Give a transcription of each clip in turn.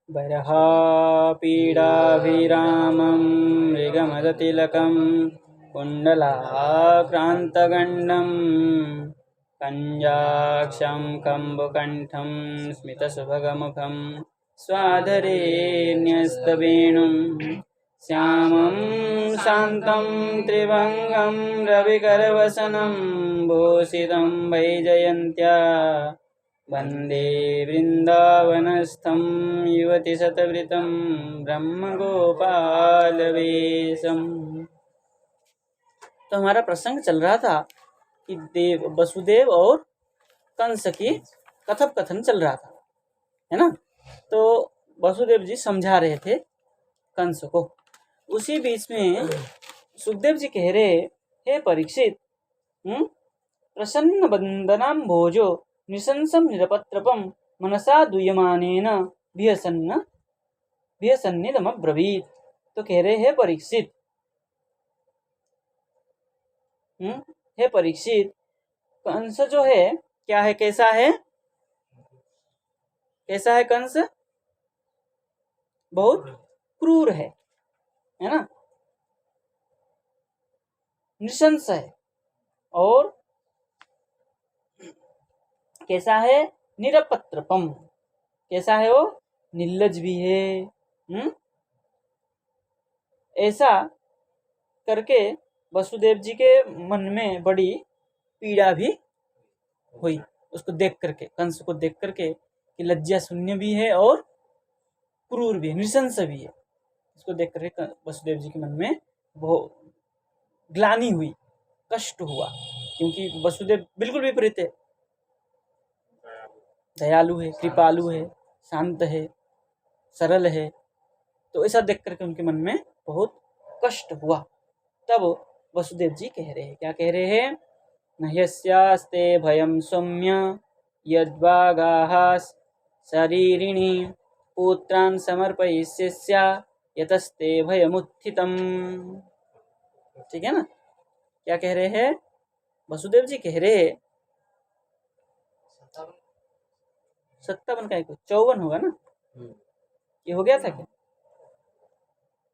बर्हापीडाभिरामं मृगमदतिलकं कुण्डलाक्रान्तगण्डं कञ्जाक्षं कम्बुकण्ठं स्मितसुभगमुखं स्वाधरे न्यस्तवेणुं श्यामं शान्तं त्रिभङ्गं रविकरवसनं भूषितं वैजयन्त्या वन्दे वृन्दावनस्थं युवतिशतवृतं ब्रह्मगोपालवेशम्। तो हमारा प्रसंग चल रहा था कि देव वसुदेव और कंस की कथन कथन चल रहा था, है ना। तो वसुदेव जी समझा रहे थे कंस को। उसी बीच में सुखदेव जी कह रहे, हे परीक्षित, प्रसन्न बंदनाम भोजो निशंसम निरपत्रपम मनसा दूयमानेन भियसन्निधमब्रवीत। तो कह रहे हैं परीक्षित, हे परीक्षित, कंस जो है क्या है, कैसा है, कैसा है कंस? बहुत क्रूर है ना, निशंस है, और कैसा है, निरपत्रपम, कैसा है वो, निर्लज भी है। ऐसा करके वसुदेव जी के मन में बड़ी पीड़ा भी हुई उसको देख करके, कंस को देख करके कि लज्जा शून्य भी है और क्रूर भी है, नृशंस भी है। इसको देख करके वसुदेव जी के मन में बहुत ग्लानि हुई, कष्ट हुआ, क्योंकि वसुदेव बिल्कुल विपरीत है, दयालु है, कृपालु है, शांत है, सरल है। तो ऐसा देख करके उनके मन में बहुत कष्ट हुआ। तब वसुदेव जी कह रहे हैं, क्या कह रहे हैं, नह्यस्यास्ते भयं सौम्य यद्वागाः शरीरिणी पुत्रान् समर्पयिष्यस्या यतस्ते भयमुत्थितम्। ठीक है ना। क्या कह रहे हैं वसुदेव जी, कह रहे हैं 57 का 54 होगा ना, ये हो गया था क्या?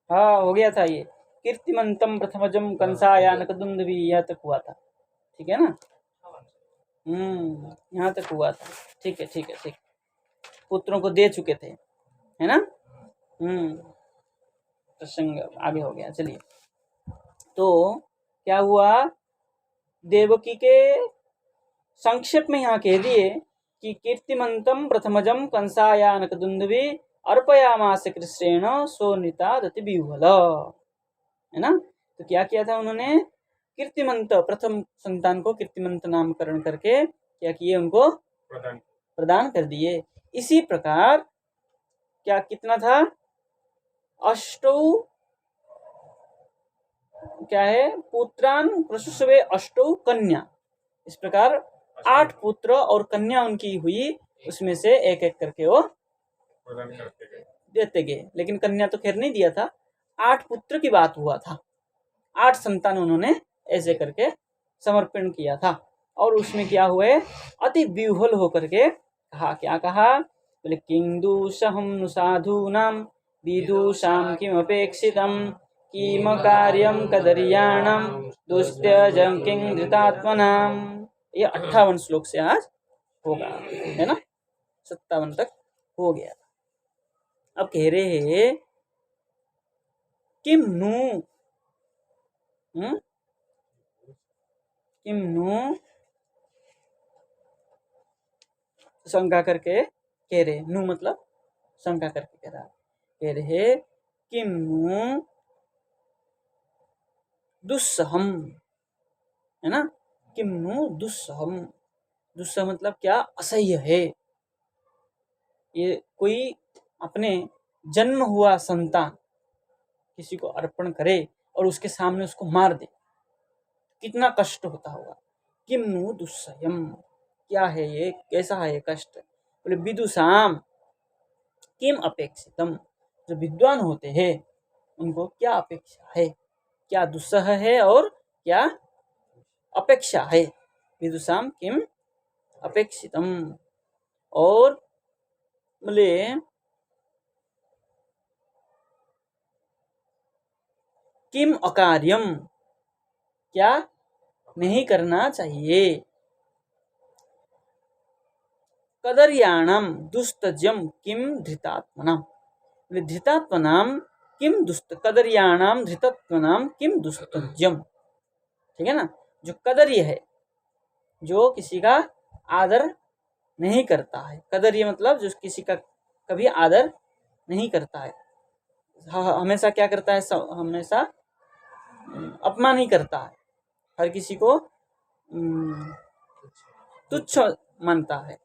हाँ हो गया था। ये कीर्तिमंतम प्रथमजम कंसायान कदुंदवी, यह तक हुआ था, ठीक है ना। यहाँ तक हुआ था, ठीक है ठीक है ठीक, पुत्रों को दे चुके थे, है ना। प्रसंग आगे हो गया। चलिए, तो क्या हुआ, देवकी के संक्षेप में यहाँ कह दिए कि कीर्तिमंतम प्रथमजम कंसायान कदुंदवी अर्पयामास कृष्णेन सोनृता दतिव्यूहल, है ना। तो क्या किया था उन्होंने, कीर्तिमंत प्रथम संतान को कीर्तिमंत नामकरण करके क्या किए, उनको प्रदान कर दिए। इसी प्रकार क्या कितना था, अष्टौ, क्या है, पुत्रान प्रसुस्वे अष्टौ कन्या, इस प्रकार 8 पुत्र और कन्या उनकी हुई, उसमें से एक एक करके वो देते गए। लेकिन कन्या तो खैर नहीं दिया था, 8 पुत्र की बात हुआ था, 8 संतान उन्होंने ऐसे करके समर्पण किया था। और उसमें क्या हुए, अति विह्वल होकर के कहा, क्या कहा, बोले किंदुषहं साधूनां विदुषां किमपेक्षितं किम कार्यं कदर्याणां दुस्त्यजं किं धृतात्मनां। ये 58 श्लोक से आज होगा, है ना, 57 तक हो गया। अब कह रहे हैं किम नु, किम नु, शंका करके कह रहे, नु मतलब शंका करके कह रहा, कह रहे किम नु दुस्सहम, है ना, किम नु दुस्सहम, दुस्सह मतलब क्या, असह्य है। ये कोई अपने जन्म हुआ संतान किसी को अर्पण करे और उसके सामने उसको मार दे, कितना कष्ट होता होगा। किम नु दुस्सहम, क्या है ये, कैसा है ये कष्ट। बोले विदुषाम किम अपेक्षितम, जो विद्वान होते हैं उनको क्या अपेक्षा है, क्या दुस्सह है और क्या अपेक्षा है। विदुषाम किम अपेक्षितम, और बोले किम अकार्यम, क्या नहीं करना चाहिए। कदर्याणम दुस्तजम किम धृतात्मनाम, धृतात्मनाम किम दुस्त, कदर्याणाम धृतत्वनाम किम दुस्तजम। ठीक है ना, जो कदर्य है, जो किसी का आदर नहीं करता है, कदर्य मतलब जो किसी का कभी आदर नहीं करता है, हमेशा क्या करता है, हमेशा अपमान ही करता है, हर किसी को तुच्छ मानता है।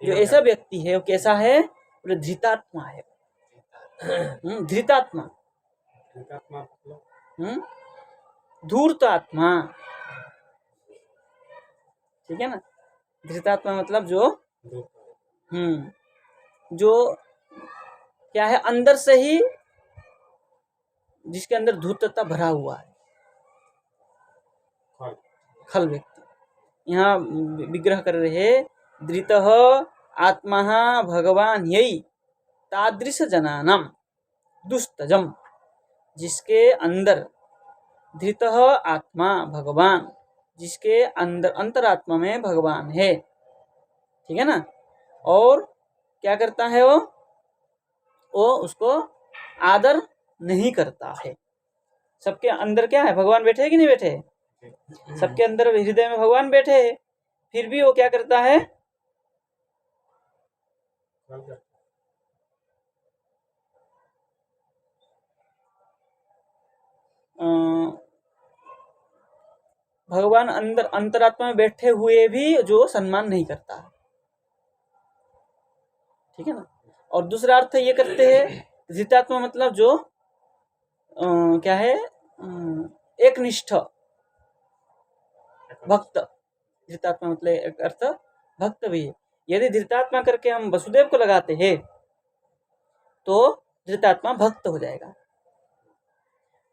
जो ऐसा व्यक्ति है वो कैसा है, बोले धृतात्मा है। धृतात्मा, धूर्त आत्मा, ठीक है ना। धृतात्मा मतलब जो क्या है, अंदर से ही जिसके अंदर धूर्तता भरा हुआ है, खल व्यक्ति। यहाँ विग्रह कर रहे हैं, धृतः आत्मा भगवान यही तादृश जनानाम दुस्तजम, जिसके अंदर धृतः आत्मा भगवान, जिसके अंदर अंतरात्मा में भगवान है, ठीक है ना। और क्या करता है वो उसको आदर नहीं करता है। सबके अंदर क्या है, भगवान बैठे हैं कि नहीं बैठे, सबके अंदर हृदय में भगवान बैठे हैं, फिर भी वो क्या करता है, भगवान अंदर अंतरात्मा में बैठे हुए भी जो सम्मान नहीं करता है, ठीक है ना। और दूसरा अर्थ ये करते हैं, धृतात्मा मतलब जो क्या है, एकनिष्ठ भक्त। धृतात्मा मतलब एक अर्थ भक्त भी है। यदि धृतात्मा करके हम वसुदेव को लगाते हैं तो धृतात्मा भक्त हो जाएगा,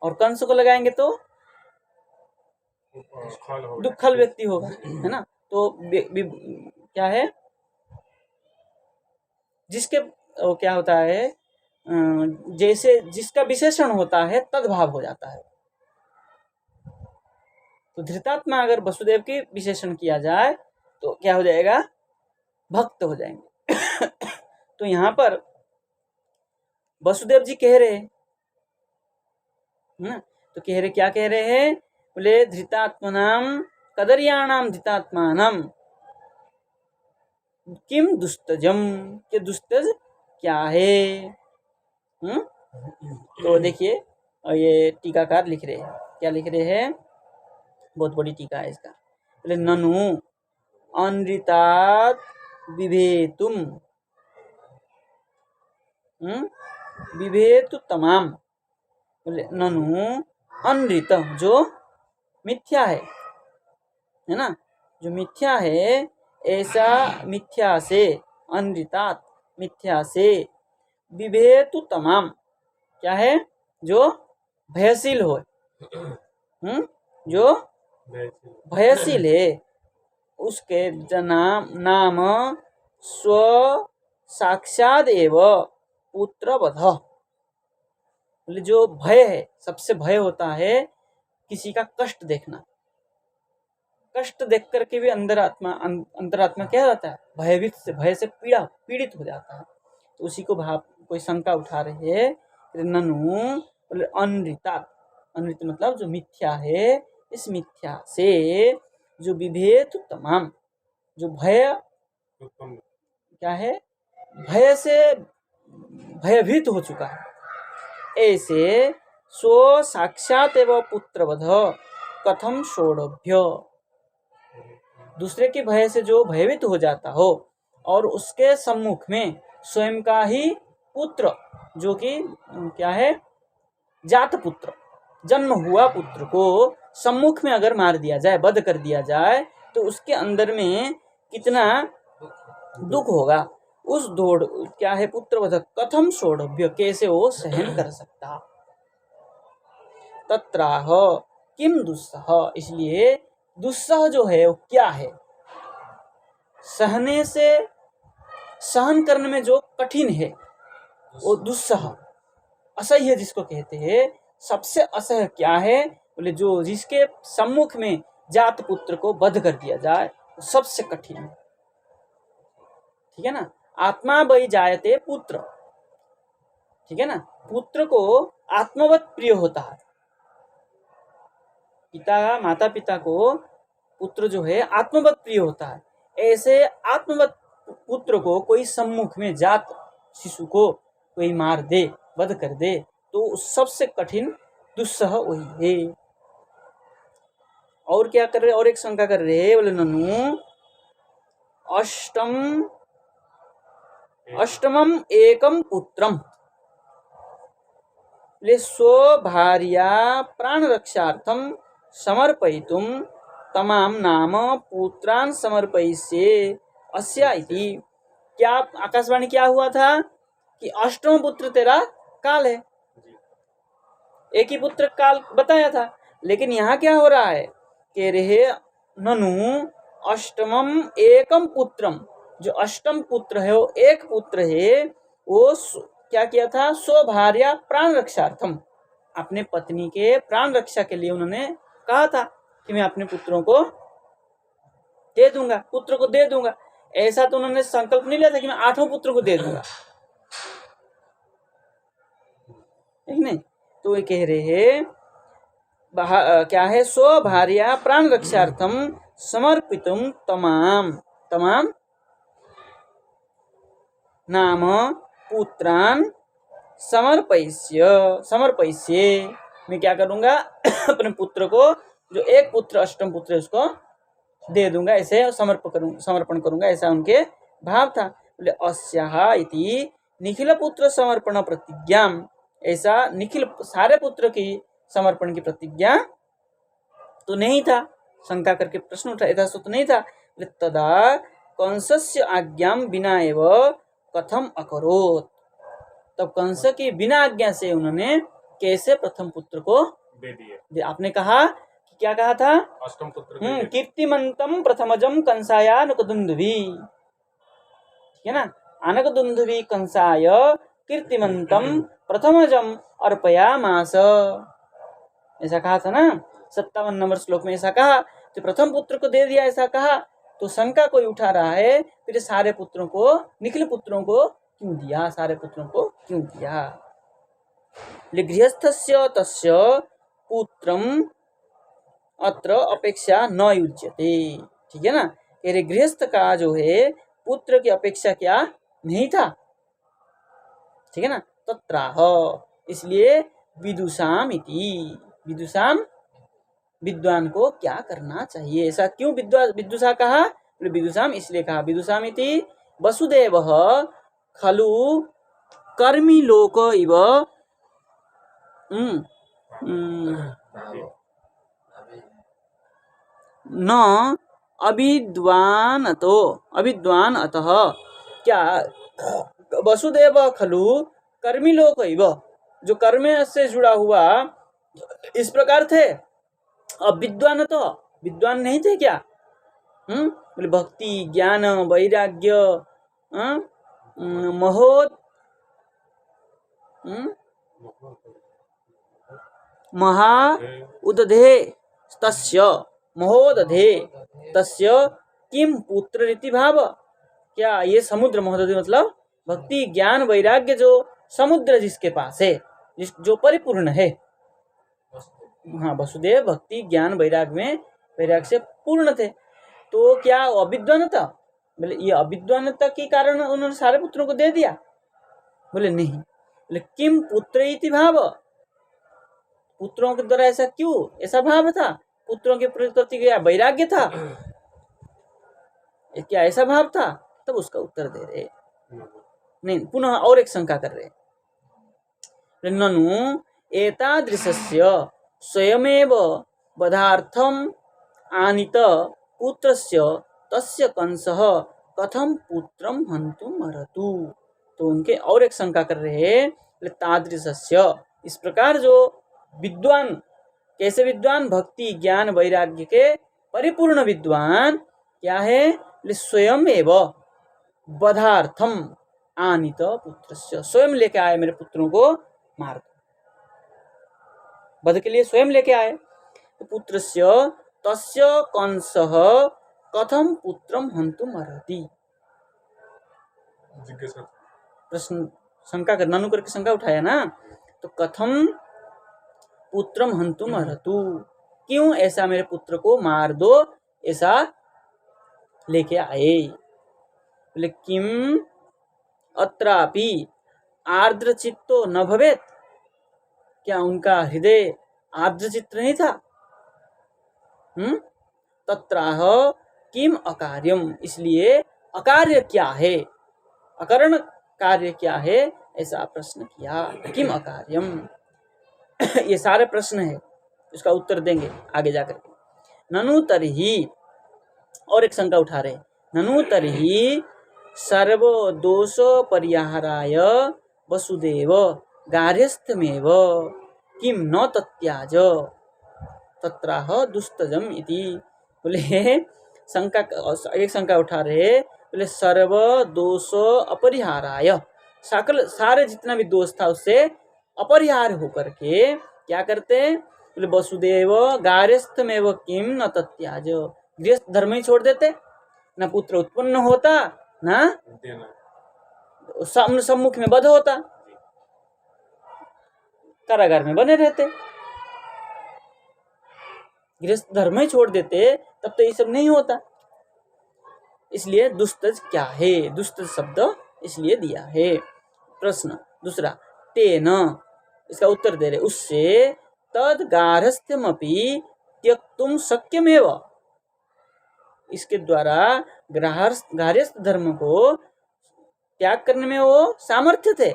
और कंस को लगाएंगे तो दुखल व्यक्ति होगा, है ना। तो क्या है, जिसके क्या होता है, जैसे जिसका विशेषण होता है तद्भाव हो जाता है। तो धृतात्मा अगर वसुदेव के विशेषण किया जाए तो क्या हो जाएगा, भक्त हो जाएंगे। तो यहाँ पर वसुदेव जी कह रहे हैं ना, तो कह रहे, क्या कह रहे हैं, बोले धृतात्मनाम कदर्याणाम धृतात्मानम किम दुस्तजम, के दुस्तज क्या है। तो देखिए, ये टीकाकार लिख रहे हैं, क्या लिख रहे हैं, बहुत बड़ी टीका है इसका। बोले ननु अनृतात विभेतुम, विभेतु तमाम, बोले ननु अनृत, जो मिथ्या है ना, जो मिथ्या है, ऐसा मिथ्या से, अनृतात मिथ्या से, विभेतु तमाम क्या है, जो भयशील हो, जो भयशील है, उसके नाम स्व साक्षात एव पुत्रवध। बोले जो भय है, सबसे भय होता है किसी का कष्ट देखना, कष्ट देख करके भी अंतरात्मा क्या होता है, भयभीत से, भय से पीड़ित हो जाता है। तो उसी को भाव कोई शंका उठा रहे हैं, ननु बोले अनृतात, अनृत मतलब जो मिथ्या है, इस मिथ्या से जो विभेद तमाम, जो भय क्या है, भय से भयभीत हो चुका है, ऐसे सो साक्षात एवं पुत्रवध कथम षोडभ्य, दूसरे के भय से जो भयभीत हो जाता हो और उसके सम्मुख में स्वयं का ही पुत्र, जो कि क्या है, जात पुत्र, जन्म हुआ पुत्र को सम्मुख में अगर मार दिया जाए, वध कर दिया जाए, तो उसके अंदर में कितना दुख होगा। उस दौड़ क्या है, पुत्रवध कथम षोडभ्य, कैसे वो सहन कर सकता। तत्राह किम दुस्सह, इसलिए दुस्सह जो है वो क्या है, सहने से, सहन करने में जो कठिन है वो दुस्सह, असह्य जिसको कहते हैं, सबसे असह्य क्या है? बोले जो जिसके सम्मुख में जात पुत्र को वध कर दिया जाए वो सबसे कठिन है। ठीक है ना। आत्मा वही जायते पुत्र, ठीक है ना। पुत्र को आत्मवत प्रिय होता है। पिता माता पिता को पुत्र जो है आत्मवत प्रिय होता है। ऐसे आत्मवत पुत्र को कोई सम्मुख में जात शिशु को कोई मार दे, वध कर दे, तो सबसे कठिन दुस्सह वही है। और क्या कर रहे? और एक शंका कर रहे, बोले ननु अष्टमम एकम पुत्रम स्वभार्या प्राण रक्षार्थम समर्पयितुम तमाम नाम पुत्रान समर्पयिष्ये अस्या इति। क्या आकाशवाणी क्या हुआ था कि अष्टम पुत्र तेरा काल है, एक ही पुत्र काल बताया था। लेकिन यहाँ क्या हो रहा है कह रहे ननु अष्टमम एकम पुत्रम, जो अष्टम पुत्र है वो एक पुत्र है, वो क्या किया था? स्वभार्या प्राण रक्षार्थम, अपने पत्नी के प्राण रक्षा के लिए उन्होंने कहा था कि मैं अपने पुत्रों को दे दूंगा, पुत्र को दे दूंगा। ऐसा तो उन्होंने संकल्प नहीं लिया था कि मैं 8वां पुत्र को दे दूंगा, ठीक नहीं। तो ये कह रहे हैं क्या है? स्वभार्या प्राण रक्षार्थम समर्पितुम तमाम तमाम नाम पुत्रान समर्पयिष्ये, मैं क्या करूंगा? अपने पुत्र को, जो एक पुत्र अष्टम पुत्र है, उसको दे दूंगा, ऐसे समर्पण करूंगा, ऐसा उनके भाव था। बोले अस्याहा इति निखिल पुत्र समर्पण प्रतिज्ञा, ऐसा निखिल सारे पुत्र की समर्पण की प्रतिज्ञा तो नहीं था। शंका करके प्रश्न उठा, ऐसा तो नहीं था। तदा कंसस्य आज्ञाम बिना एव कथम अकरोत, तब कंस की बिना आज्ञा से उन्होंने कैसे प्रथम पुत्र को दे दिए? आपने कहा कि क्या कहा था? अष्टम पुत्र कीर्तिमंतम प्रथमजम कंसाय अनकदुंदुभि, ठीक है ना। अनकदुंदुभि कंसाय कीर्तिमंतम प्रथमजम अर्पयामास, ऐसा कहा था ना। 57 नंबर श्लोक में ऐसा कहा, तो प्रथम पुत्र को दे दिया, ऐसा कहा। तो शंका कोई उठा रहा है फिर सारे पुत्रों को, निखिल पुत्रों को क्यों दिया? सारे पुत्रों को क्यों दिया? गृहस्थस्य तस्य पुत्रम अत्र अपेक्षा न युज्यते, ठीक है ना। कह गृहस्थ का जो है पुत्र की अपेक्षा क्या नहीं था, ठीक है ना। तत्राह, इसलिए विदुषाम इति, विदुषाम विद्वान को क्या करना चाहिए? ऐसा क्यों विदुषा कहा? विदुषाम इसलिए कहा, विदुषाम इति वसुदेव खलु कर्मी लोक इव न अविद्वान अतः, क्या वसुदेव खलु कर्मी लोक इव, जो कर्म से जुड़ा हुआ इस प्रकार थे। अब विद्वान तो विद्वान नहीं थे क्या? बोले भक्ति ज्ञान वैराग्य महोद महा उदधे तस्य महोदधे तस्य किम पुत्र रीति भाव, क्या ये समुद्र महोदधे मतलब भक्ति ज्ञान वैराग्य जो समुद्र जिसके पास है, जो परिपूर्ण है। हाँ, वसुदेव भक्ति ज्ञान वैराग्य से पूर्ण थे। तो क्या अविद्वान था? बोले ये अविद्वानता के कारण उन्होंने सारे पुत्रों को दे दिया? बोले नहीं। बोले किम पुत्र इति भाव, पुत्रों के द्वारा ऐसा क्यों, ऐसा भाव था? पुत्रों के प्रति क्या वैराग्य था? क्या ऐसा भाव था? तब उसका उत्तर दे रहे नहीं, पुनः और एक शंका कर रहे। ननु एतादृशस्य स्वयमेव वधार्थम आनीत पुत्रस्य तस्य कंसः कथम पुत्रम हन्तुम अर्हतु। तो उनके और एक शंका कर रहे हैं, तादृशस्य इस प्रकार जो विद्वान, कैसे विद्वान? भक्ति ज्ञान वैराग्य के परिपूर्ण विद्वान क्या है? स्वयं एव वधार्थम आनीत पुत्रस्य, स्वयं लेके आए मेरे पुत्रों को मार दो। वध के लिए स्वयं लेके आए। तो पुत्रस्य तस्य कंसः कथम पुत्रम हन्तुम अर्हति। प्रश्न शंका कर ननु करके शंका उठाया ना, तो कथम पुत्रम हन्तुम अर्हतु, क्यों ऐसा मेरे पुत्र को मार दो, ऐसा लेके आए। बोले किम अत्रापि आर्द्र चित्तो न भवेत, क्या उनका हृदय आर्द्र चित्त नहीं था। तत्राह किम अकार्यम, इसलिए अकार्य क्या है, अकर्ण कार्य क्या है, ऐसा प्रश्न किया। किम अकार्यम, ये सारे प्रश्न है, इसका उत्तर देंगे आगे जाकर के। ननु तर्हि, और एक शंका उठा रहे, ननु तर्हि सर्व दोष परिहाराय वसुदेव गार्हस्थ्यमेव किम न तत्याज तत्राह दुस्तजम इति। बोले शंका, एक शंका उठा रहे, बोले सर्व दोष अपरिहाराय, सारे जितना भी दोष था उससे अपरिहार होकर के क्या करते, बोले वसुदेव गार्हस्थ्यमेव किम न तत्याज, गृहस्थ धर्म ही छोड़ देते, न पुत्र उत्पन्न होता, ना सम्मुख में वध होता, कारागार में बने रहते। गृहस्थ धर्म ही छोड़ देते तब तो ये सब नहीं होता। इसलिए दुस्तज क्या है, दुस्तज शब्द इसलिए दिया है। प्रश्न दूसरा, तेन, इसका उत्तर दे रहे, उससे तद गार्हस्थ्यमपि त्यक्तुम शक्यमेव, इसके द्वारा गार्हस्थ धर्म को त्याग करने में वो सामर्थ्य थे,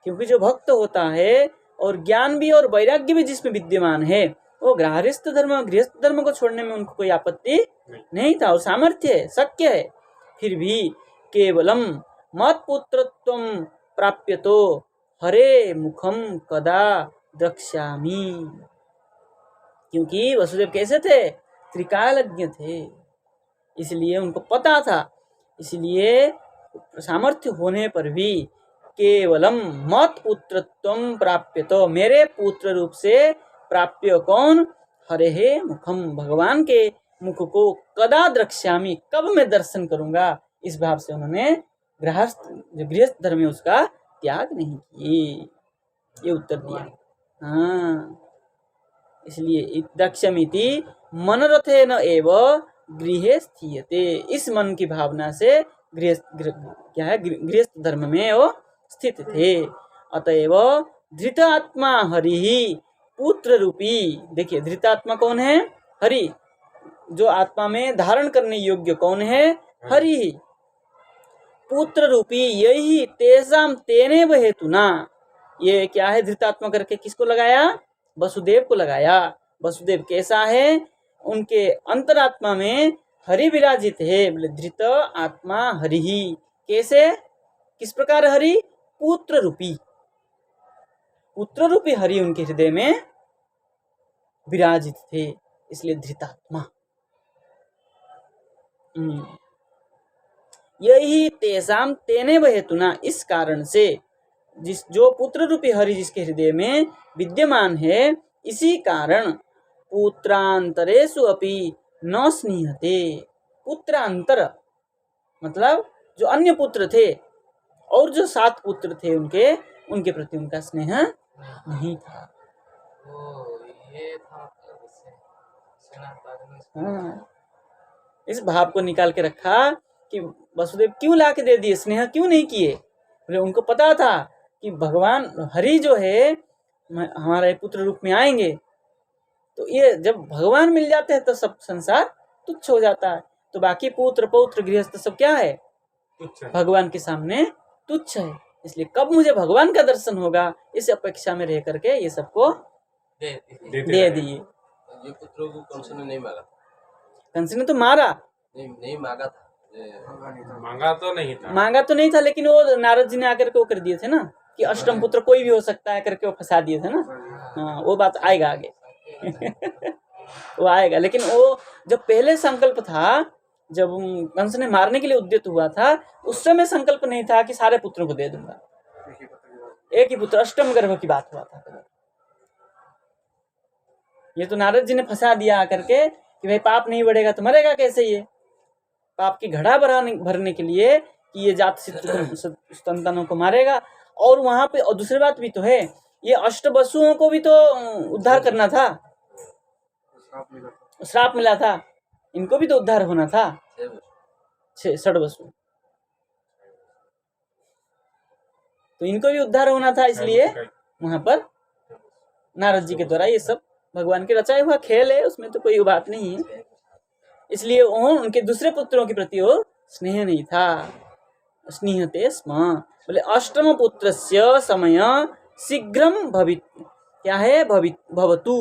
क्योंकि जो भक्त होता है और ज्ञान भी और वैराग्य भी जिसमें विद्यमान है, वो गृहस्थ धर्म को छोड़ने में उनको कोई आपत्ति नहीं था और सामर्थ्य है, शक्य है। फिर भी केवलम मत पुत्रत्वम प्राप्यतो हरे मुखम कदा द्रक्ष्यामि, क्योंकि वसुदेव कैसे थे, त्रिकालज्ञ थे, इसलिए उनको पता था, इसलिए सामर्थ्य होने पर भी केवलम मत पुत्रत्वम प्राप्यतो, मेरे पुत्र रूप से प्राप्य कौन, हरे मुखम, भगवान के मुख को कदा द्रक्ष्यामि, कब मैं दर्शन करूंगा, इस भाव से उन्होंने गृहस्थ धर्म में उसका त्याग नहीं किए, ये उत्तर दिया। हाँ, इसलिए द्रक्ष्यामिति मनरथेन एव गृहे स्थीयते, इस मन की भावना से गृहस्थ धर्म में वो स्थित थे। अतएव धृतात्मा हरि पुत्र रूपी, देखिए धृतात्मा कौन है, हरि, जो आत्मा में धारण करने योग्य कौन है, हरि, पुत्र रूपी यही तेजाम तेने हेतुना, ये क्या है धृतात्मा करके किसको लगाया, वसुदेव को लगाया। वसुदेव कैसा है, उनके अंतरात्मा में हरि विराजित है, बोले धृत आत्मा हरि, कैसे, किस प्रकार हरि, पुत्र रूपी हरि उनके हृदय में विराजित थे, इसलिए धृतात्मा। यही तेसाम तेने हेतुना, इस कारण से, जो पुत्र रूपी हरि जिसके हृदय में विद्यमान है, इसी कारण पुत्रांतरेषु अपि न स्नेहते, पुत्रांतर मतलब जो अन्य पुत्र थे और जो 7 पुत्र थे उनके प्रति उनका स्नेह नहीं था। हाँ, इस भाव को निकाल के रखा कि वसुदेव क्यों ला के दे दिए, स्नेह क्यों नहीं किए, उनको पता था कि भगवान हरि जो है हमारे पुत्र रूप में आएंगे, तो ये जब भगवान मिल जाते हैं तो सब संसार तुच्छ हो जाता है, तो बाकी पुत्र पौत्र गृहस्थ सब क्या है, भगवान के सामने तुच्छ है। इसलिए कब मुझे भगवान का दर्शन होगा, इस अपेक्षा में रह करके ये सबको दे दिए। ये पुत्रों को कंस ने नहीं मारा, कंस ने तो मारा नहीं मांगा था, मांगा तो नहीं था, लेकिन वो नारद जी ने आकर के वो कर दिए थे ना कि अष्टम पुत्र कोई भी हो सकता है करके वो फंसा दिए थे ना। हाँ, वो बात आएगा आगे वो आएगा, लेकिन वो जब पहले संकल्प था, जब कंस ने मारने के लिए उद्यत हुआ था, उस समय संकल्प नहीं था कि सारे पुत्रों को दे दूंगा, एक ही पुत्र, अष्टम गर्भ की बात हुआ था। ये तो नारद जी ने फंसा दिया आकर के कि भाई पाप नहीं बढ़ेगा तो मरेगा कैसे ये, पाप की घड़ा भरने के लिए कि ये जात संतानों को मारेगा। और वहां पे और दूसरी बात भी तो है, ये अष्टवसुओं को भी तो उद्धार करना था, श्राप मिला था, इनको भी तो उद्धार होना था, षड्वसु, तो इनको भी उद्धार होना था, इसलिए वहां पर नारद जी के द्वारा ये सब भगवान के रचाया हुआ खेल है, उसमें तो कोई बात नहीं है। इसलिए उनके दूसरे पुत्रों के प्रति वो स्नेह नहीं था, स्नेहते स्म। बोले अष्टम पुत्रस्य समय शीघ्रम भवित, क्या है भवतु,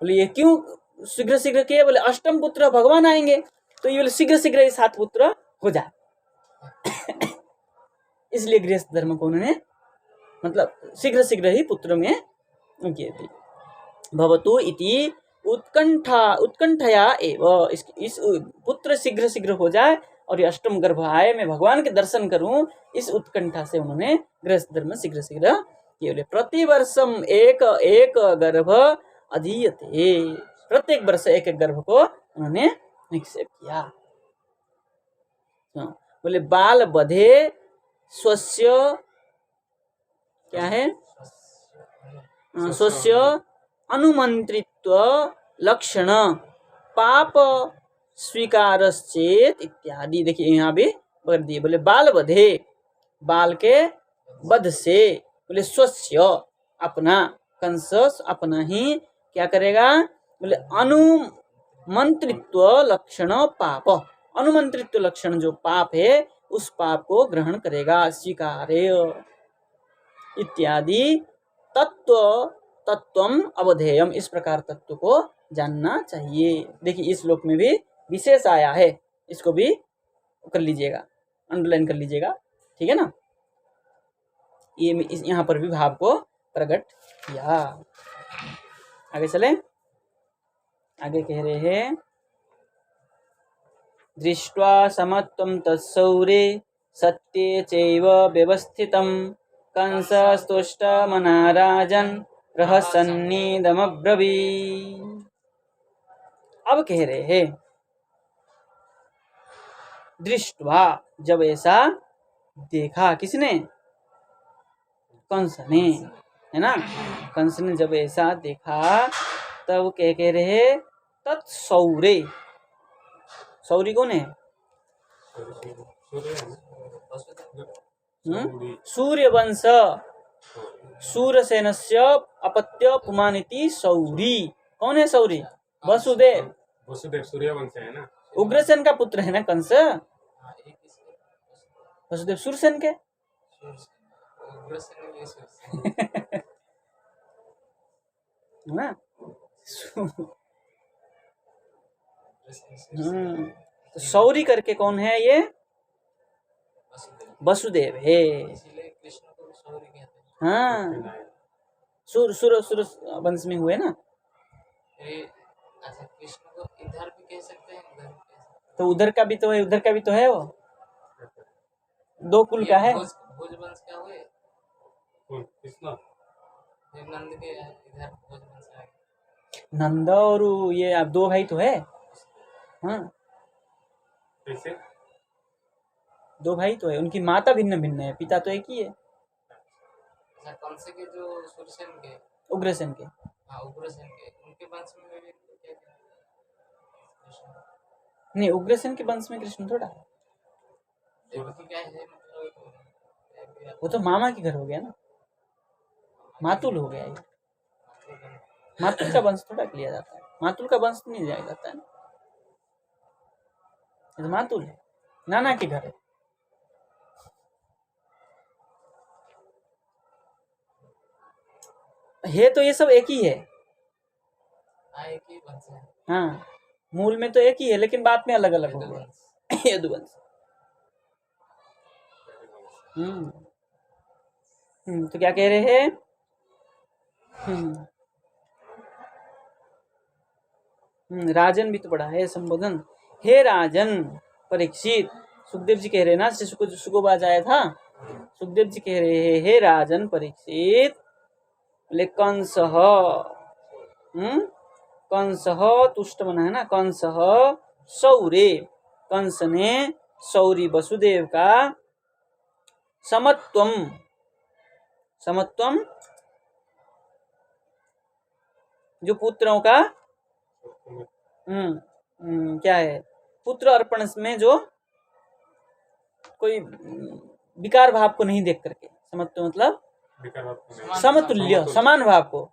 बोले ये क्यों शीघ्र शीघ्र के, बोले अष्टम पुत्र भगवान आएंगे तो ये बोले शीघ्र शीघ्र ये 7 पुत्र हो जाए। इसलिए गृहस्थ धर्म को उन्होंने मतलब शीघ्र शीघ्र ही पुत्र में किए थे। भवतु इति उत्कंठया एव, इस पुत्र शीघ्र शीघ्र हो जाए और ये अष्टम गर्भ आए, मैं भगवान के दर्शन करूं, इस उत्कंठा से उन्होंने गृहस्थ धर्म शीघ्र शीघ्र किए। प्रतिवर्षम एक एक गर्भ अधीयते, प्रत्येक वर्ष एक एक गर्भ को उन्होंने निक्षेप किया। बोले बाल बधे स्वस्य, क्या है, स्वस्य अनुमंत्रित्व लक्षण पाप स्वीकारश्चेत इत्यादि। देखिए यहाँ भी कर दिए, बोले बाल बधे, बाल के वध से, बोले स्वस्य अपना, कंस अपना ही क्या करेगा, बोले अनुमंत्रित्व लक्षण पाप, अनुमंत्रित्व लक्षण जो पाप है उस पाप को ग्रहण करेगा, स्वीकारे इत्यादि। तत्वम अवधेयम, इस प्रकार तत्व को जानना चाहिए। देखिए इस श्लोक में भी विशेष आया है, इसको भी कर लीजिएगा, अंडरलाइन कर लीजिएगा, ठीक है ना। ये यहाँ पर भी भाव को प्रकट किया। आगे चले, आगे कह रहे हैं दृष्ट्वा समत्वं तत्सौरे सत्ये चैव व्यवस्थितं कंसस्तुष्टमना राजन् रहस्यन्निदमब्रवीत्। अब कह रहे हैं दृष्ट्वा, जब ऐसा देखा, किसने, कंस ने, है ना, कंस ने जब ऐसा देखा तब क्या कह रहे हैं, तत्सौरे, सौरी कौन है, सूर्यवंश सूरसेनस्य अपत्य पुमानिति सौरी। कौन है सौरी, वसुदेव, वसुदेव सूर्यवंश है ना, उग्रसेन का पुत्र है ना कंस, वसुदेव सूरसेन के ना। तो सौरी करके कौन है ये, वसुदेव है। हाँ, सूर सूर सूर वंश में हुए ना, कृष्ण को इधर भी कह सकते हैं, तो उधर का भी तो है, उधर का भी तो है, वो दो कुल का है। भोजवंश का हुए कृष्ण, नंद के इधर भोजवंश है, नंद और ये आप दो भाई तो है। हाँ, कैसे, दो भाई तो है, उनकी माता भिन्न भिन्न है, पिता तो एक ही है, कौन से के जो सुरसेन के, उग्रसेन के, हाँ उग्रसेन के, उनके वंश में भी नहीं, उग्रसेन के वंश में कृष्ण थोड़ा, वो तो मामा के घर हो गया ना, मातुल हो गया ये, मातुल का वंश थोड़ा लिया जाता है, मातुल का वंश नहीं लिया जाता है ना, ये तो मातुल है, नाना के घर है तो ये सब एक ही है। एक ही वंश है, हाँ, मूल में तो एक ही है, लेकिन बाद में अलग अलग हो गए, यदुवंश। तो क्या कह रहे हैं, राजन भी तो पढ़ा है संबोधन, हे राजन परीक्षित, सुखदेव जी कह रहे हैं ना, सुकोबाज आया था, सुखदेव जी कह रहे हैं हे राजन परीक्षित, कंस कंसः तुष्ट मना है ना, कंसः सौरे, कंस ने सौरी वसुदेव का समत्वम, समत्वम जो पुत्रों का क्या है, पुत्र अर्पण में जो कोई विकार भाव को नहीं देख करके, समत्व मतलब समतुल्य समान भाव को,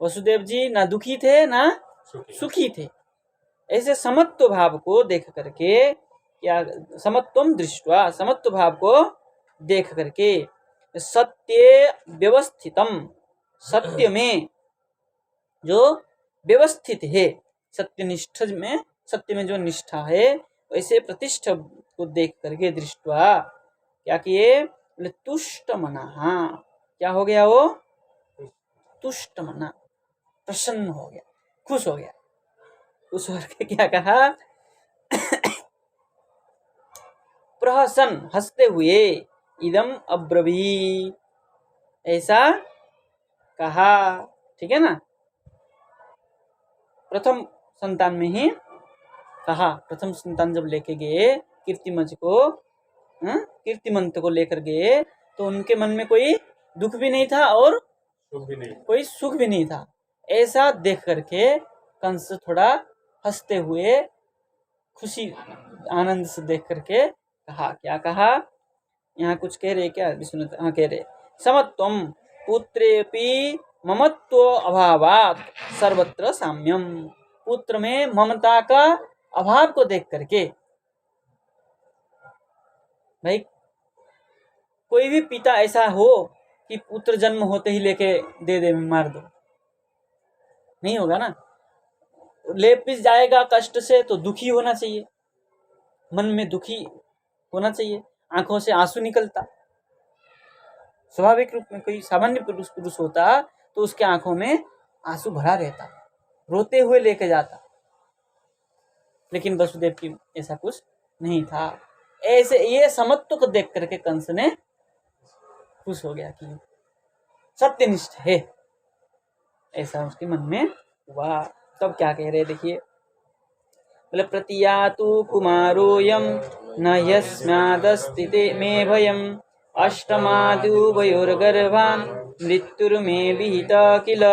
वसुदेव जी ना दुखी थे ना सुखी थे, ऐसे समत्व भाव को देख करके, क्या समत्वम दृष्टवा, समत्व भाव को देख करके, सत्य व्यवस्थितम, सत्य में जो व्यवस्थित है, सत्यनिष्ठ में, सत्य में जो निष्ठा है, वैसे प्रतिष्ठा को देख करके दृष्टवा क्या किए, बोले तुष्ट मना, क्या हो गया वो, तुष्ट मना, प्रसन्न हो गया, खुश हो गया, खुश होकर क्या कहा, प्रहसन हंसते हुए, इदम अब्रवी, ऐसा कहा, ठीक है ना, प्रथम संतान में ही कहा, प्रथम संतान जब लेके गए कीर्तिमंत को, कीर्तिमंत को लेकर गए, तो उनके मन में कोई दुख भी नहीं था और कोई सुख भी नहीं था, ऐसा देख करके कंस थोड़ा हंसते हुए, खुशी आनंद से देख करके कहा, क्या कहा, यहाँ कुछ कह रहे क्या विष्णु, हाँ कह रहे, समत्वम पुत्रेपि ममत्व अभावात् सर्वत्र साम्यम, पुत्र में ममता का अभाव को देख करके, भाई कोई भी पिता ऐसा हो कि पुत्र जन्म होते ही लेके दे दे मार दो, नहीं होगा ना, ले पिस जाएगा कष्ट से तो दुखी होना चाहिए, मन में दुखी होना चाहिए, आंखों से आंसू निकलता, स्वाभाविक रूप में कोई सामान्य पुरुष होता तो उसके आंखों में आंसू भरा रहता, रोते हुए लेके जाता, लेकिन वसुदेव की ऐसा कुछ नहीं था, ऐसे ये समत्व को देख करके कंस ने खुश हो गया कि सत्यनिष्ठ है, ऐसा उसके मन में हुआ। तब क्या कह रहे देखिए, बोले प्रतियातु कुमारोयम न यस्मादस्ति मे भयम अष्टमादुभयोर्गर्भान् मृत्युर्मे विहित किल।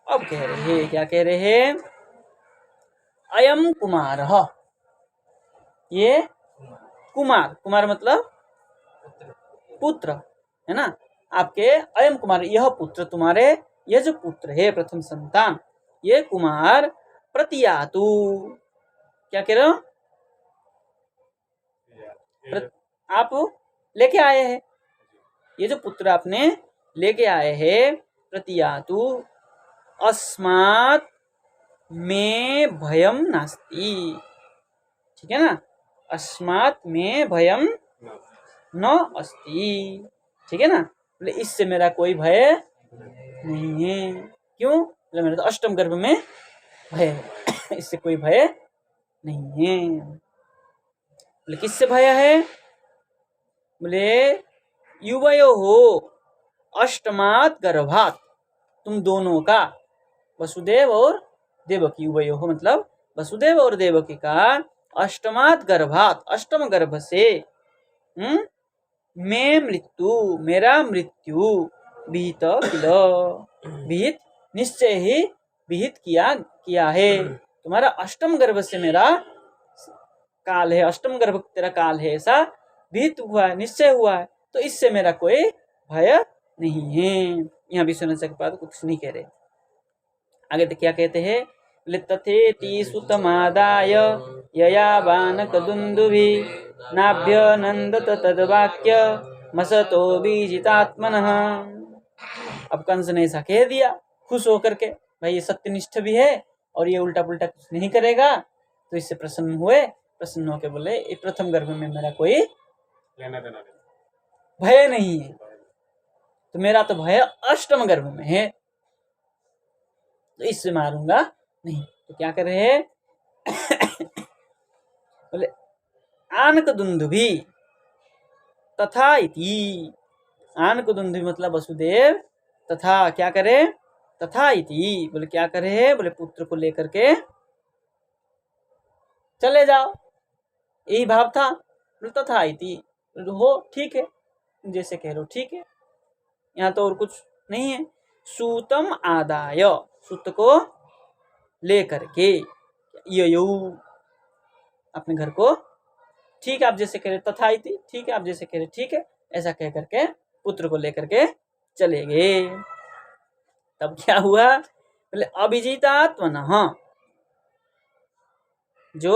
अब कह रहे हैं, क्या कह रहे हैं, अयम कुमार, ये कुमार, कुमार मतलब पुत्र है ना, आपके अयम कुमार, यह पुत्र तुम्हारे, यह जो पुत्र है प्रथम संतान, ये कुमार प्रतियातु, क्या कह रहे हो, आप लेके आए हैं, ये जो पुत्र आपने लेके आए हैं, प्रतियातु अस्मात् में भयम नास्ति, ठीक है ना, अस्मात् में भयम न अस्ति, ठीक है ना, बोले इससे मेरा कोई भय नहीं है, क्यों, बोले मेरा तो अष्टम गर्भ में भय है, इससे कोई भय नहीं है। बोले किससे भय है, बोले युवयो हो अष्टमात् गर्भात्, तुम दोनों का, वसुदेव और देवकी, युवयो हो मतलब वसुदेव और देवकी का, अष्टमात् गर्भात्, अष्टम गर्भ से, मैं मृत्यु, मेरा मृत्यु, विहित किल, विहित निश्चय ही विहित किया है, तुम्हारा अष्टम गर्भ से मेरा काल है, अष्टम गर्भ तेरा काल है, ऐसा विहित हुआ है, निश्चय हुआ है, तो इससे मेरा कोई भय नहीं है। यहाँ भी सुनने के बाद कुछ नहीं कह रहे, आगे तो क्या कहते हैं, तथेति सुतमादाय यया बानकदुन्दुभि नाभ्यनन्दत तद्वाक्य मसतो बीजितात्मनः। अब कंस ने ऐसा कह दिया खुश होकर के, भाई ये सत्यनिष्ठ भी है और ये उल्टा पुल्टा कुछ नहीं करेगा, तो इससे प्रसन्न हुए, प्रसन्न होकर बोले ये प्रथम गर्भ में मेरा कोई लेना देना नहीं, भय नहीं है, तो मेरा तो भय अष्टम गर्भ में है, तो इससे मारूंगा नहीं। तो क्या कर रहे हैं बोले आनकदुन्दुभि तथा इति, आनकदुन्दुभि मतलब वसुदेव, तथा क्या करे, तथा इति, बोले क्या करे, बोले पुत्र को लेकर के चले जाओ, यही भाव था। बोले तथा इति, हो ठीक है, जैसे कह रहे हो ठीक है, यहाँ तो और कुछ नहीं है। सूतम आदाय, सूत को लेकर के, ययौ, अपने घर को, ठीक है आप जैसे कह रहे तथा इति, ठीक है आप जैसे कह रहे ठीक है, ऐसा कह करके पुत्र को लेकर के चले गए। तब क्या हुआ, बोले अभिजितात्मनः, जो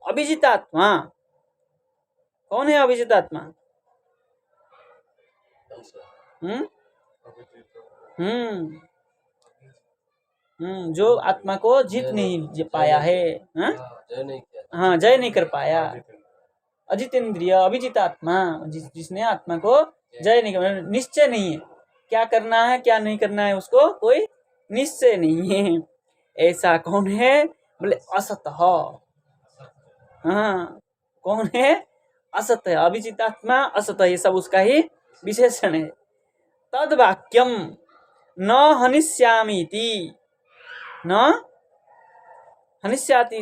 अभिजितात्मा, कौन है अभिजितात्मा? जो आत्मा को जीत नहीं पाया है, हाँ जय नहीं कर पाया, अजितेंद्रिय अभिजितात्मा, जिसने आत्मा को जय नहीं कर, निश्चय नहीं है क्या करना है क्या नहीं करना है, उसको कोई निश्चय नहीं है। ऐसा कौन है, बोले असतः, हाँ कौन है, असत है, अभिजितात्मा असत, ये सब उसका ही विशेषण है। तद वाक्यम न हनिष्यामीति, न हनिष्याति,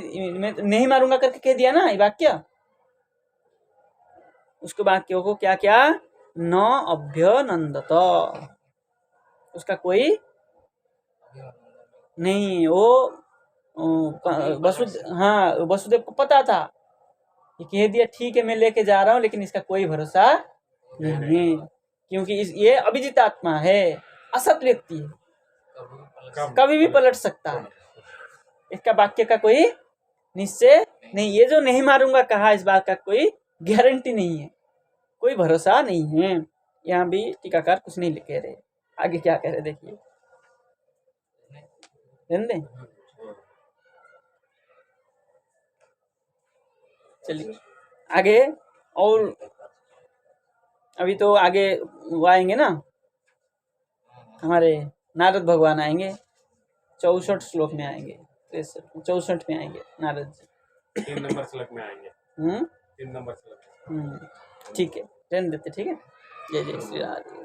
नहीं मारूंगा करके कह दिया ना ये वाक्य, उसके वाक्यों को क्या क्या, न अभ्यनंदत, उसका कोई नहीं, वो वसुदेव को पता था, ये कह दिया ठीक है मैं लेके जा रहा हूँ, लेकिन इसका कोई भरोसा नहीं है, क्योंकि ये अभिजित आत्मा है, असत व्यक्ति है, कभी भी पलट सकता है, इसका वाक्य का कोई निश्चय नहीं, ये जो नहीं मारूंगा कहा, इस बात का कोई गारंटी नहीं है, कोई भरोसा नहीं है। यहाँ भी टीकाकार कुछ नहीं कह रहे, आगे क्या कह रहे देखिए, चलिए आगे, और अभी तो आगे वो आएंगे ना, हमारे नारद भगवान आएंगे, 64 श्लोक में आएंगे, 64 में आएंगे नारद जी, 3 नंबर श्लोक में आएंगे। 3 नंबर श्लोक, ठीक है, रहने देते, ठीक है। जय जय श्री राधे।